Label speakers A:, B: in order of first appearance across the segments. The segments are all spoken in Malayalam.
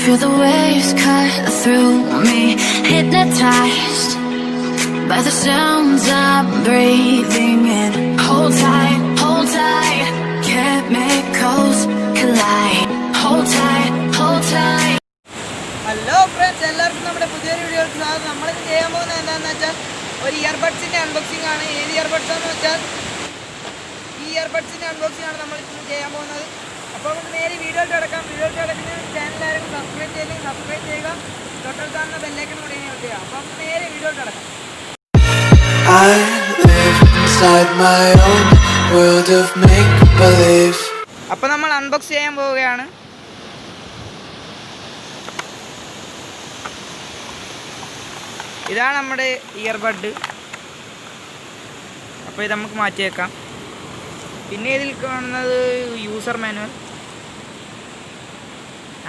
A: Feel the waves cut through me, hypnotized by the sounds I'm breathing in. Hold tight, chemicals collide. Hold tight.
B: Hello friends, എല്ലാവർക്കും നമ്മുടെ പുതിയൊരു വീഡിയോക്ക് സ്വാഗതം. നമ്മളിത് ചെയ്യാൻ പോകുന്നത് എന്താണെന്ന് വെച്ചാൽ ഒരു ഇയർബഡ്സിൻ്റെ അൺബോക്സിംഗ് ആണ്. ഏത് ഇയർബഡ്സാണെന്ന് വെച്ചാൽ ഈ ഇയർബഡ്സിൻ്റെ അൺബോക്സിംഗ് ആണ് നമ്മളിപ്പോൾ ചെയ്യാൻ പോകുന്നത്. അപ്പോൾ നമുക്ക് നേരെ വീഡിയോയിൽ കിടക്കാം. വീഡിയോയിൽ കിടക്കുന്ന ചാനൽ ആരെങ്കിലും സബ്സ്ക്രൈബ് ചെയ്തെങ്കിൽ സബ്സ്ക്രൈബ് ചെയ്യുക, തൊട്ടടുത്ത് കാണുന്ന ബെല്ലൈക്കൺ കൂടി ചെയ്യുക. അപ്പോൾ നമുക്ക് നേരെ വീഡിയോയിൽ കിടക്കാം.
C: I live inside my own world of make-believe.
B: അപ്പോൾ നമ്മൾ അൺബോക്സ് ചെയ്യാൻ പോവുകയാണ്. ഇതാണ് നമ്മുടെ ഇയർബഡ്. അപ്പോൾ ഇത് നമുക്ക് മാറ്റി വെക്കാം. പിന്നെ ഇതിൽ കാണുന്നത് യൂസർ മാനുവൽ,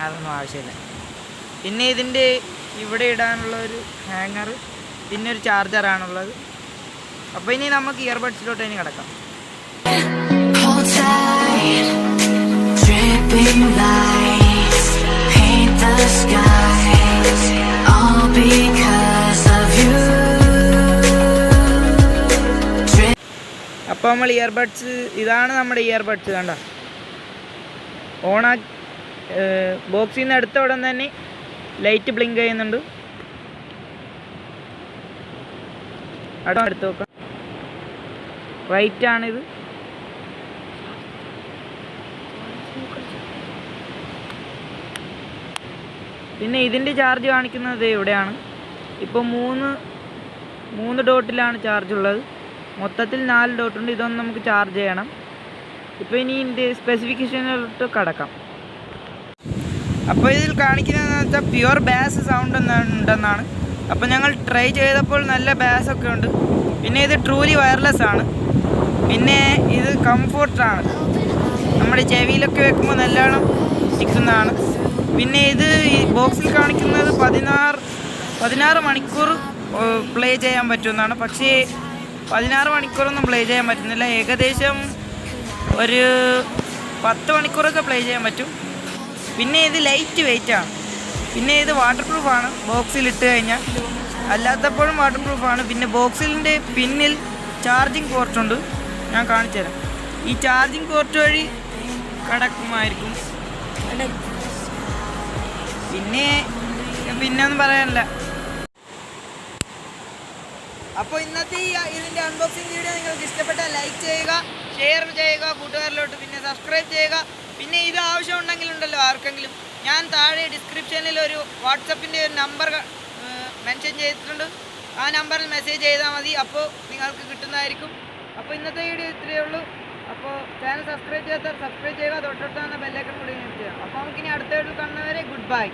B: അതൊന്നും ആവശ്യമില്ല. പിന്നെ ഇതിൻ്റെ ഇവിടെ ഇടാനുള്ള ഒരു ഹാങ്ങർ, പിന്നെ ഒരു ചാർജറാണുള്ളത്. അപ്പോൾ ഇനി നമുക്ക് ഇയർബഡ്സിലോട്ട് ഇനി കിടക്കാം. അപ്പോൾ നമ്മൾ ഇയർബഡ്സ്, ഇതാണ് നമ്മുടെ ഇയർബഡ്സ്. കണ്ട ഓണാക്കി ബോക്സിൽ നിന്ന് എടുത്ത ഉടൻ തന്നെ ലൈറ്റ് ബ്ലിങ്ക് ചെയ്യുന്നുണ്ട്. അവിടെ എടുത്ത് നോക്കാം. റൈറ്റ് ആണിത്. പിന്നെ ഇതിൻ്റെ ചാർജ് കാണിക്കുന്നത് ഇവിടെയാണ്. ഇപ്പോൾ മൂന്ന് ഡോട്ടിലാണ് ചാർജ് ഉള്ളത്. മൊത്തത്തിൽ 4 ഡോട്ടുണ്ട്. ഇതൊന്ന് നമുക്ക് ചാർജ് ചെയ്യണം. ഇപ്പോൾ ഇനി ഇതിൻ്റെ സ്പെസിഫിക്കേഷനിലോട്ട് കടക്കാം. അപ്പോൾ ഇതിൽ കാണിക്കുന്നതെന്ന് വെച്ചാൽ പ്യുവർ ബാസ് സൗണ്ട് ഉണ്ടെന്നാണ്. അപ്പോൾ ഞങ്ങൾ ട്രൈ ചെയ്തപ്പോൾ നല്ല ബാസൊക്കെ ഉണ്ട്. പിന്നെ ഇത് ട്രൂലി വയർലെസ് ആണ്. പിന്നെ ഇത് കംഫോർട്ടാണ്, നമ്മുടെ ചെവിയിലൊക്കെ വെക്കുമ്പോൾ നല്ലോണം നിൽക്കുന്നതാണ്. പിന്നെ ഇത് ഈ ബോക്സിൽ കാണിക്കുന്നത് 16 മണിക്കൂർ പ്ലേ ചെയ്യാൻ പറ്റുമെന്നാണ്. പക്ഷേ 16 മണിക്കൂറൊന്നും പ്ലേ ചെയ്യാൻ പറ്റുന്നില്ല. ഏകദേശം ഒരു 10 മണിക്കൂറൊക്കെ പ്ലേ ചെയ്യാൻ പറ്റും. പിന്നെ ഇത് ലൈറ്റ് വെയ്റ്റാണ്. പിന്നെ ഇത് വാട്ടർ പ്രൂഫാണ്. ബോക്സിലിട്ട് കഴിഞ്ഞാൽ അല്ലാത്തപ്പോഴും വാട്ടർ പ്രൂഫാണ്. പിന്നെ ബോക്സിലിൻ്റെ പിന്നിൽ ചാർജിങ് പോർട്ടുണ്ട്. ഞാൻ കാണിച്ചു തരാം. ഈ ചാർജിങ് പോർട്ട് വഴി കടക്കുമായിരിക്കും. പിന്നെ ഒന്നും പറയാനില്ല. അപ്പോൾ ഇന്നത്തെ ഇതിൻ്റെ അൺബോക്സിങ് വീഡിയോ നിങ്ങൾക്ക് ഇഷ്ടപ്പെട്ടാൽ ലൈക്ക് ചെയ്യുക, ഷെയർ ചെയ്യുക കൂട്ടുകാരിലോട്ട്, പിന്നെ സബ്സ്ക്രൈബ് ചെയ്യുക. പിന്നെ ഇത് ആവശ്യമുണ്ടെങ്കിലുണ്ടല്ലോ ആർക്കെങ്കിലും, ഞാൻ താഴെ ഡിസ്ക്രിപ്ഷനിൽ ഒരു വാട്സപ്പിൻ്റെ ഒരു നമ്പർ മെൻഷൻ ചെയ്തിട്ടുണ്ട്. ആ നമ്പറിൽ മെസ്സേജ് ചെയ്താൽ മതി. അപ്പോൾ നിങ്ങൾക്ക് കിട്ടുന്നതായിരിക്കും. അപ്പോൾ ഇന്നത്തെ വീഡിയോ ഇത്രയേ ഉള്ളൂ. അപ്പോൾ ചാനൽ സബ്സ്ക്രൈബ് ചെയ്യാത്തവർ സബ്സ്ക്രൈബ് ചെയ്യുക, തൊട്ടടുത്ത് വന്ന ബെല്ലൈക്കൺ കൂടി ചെയ്യുക. അപ്പോൾ നമുക്കിനി അടുത്ത വീഡിയോയിൽ കാണുന്നവരെ ഗുഡ് ബൈ.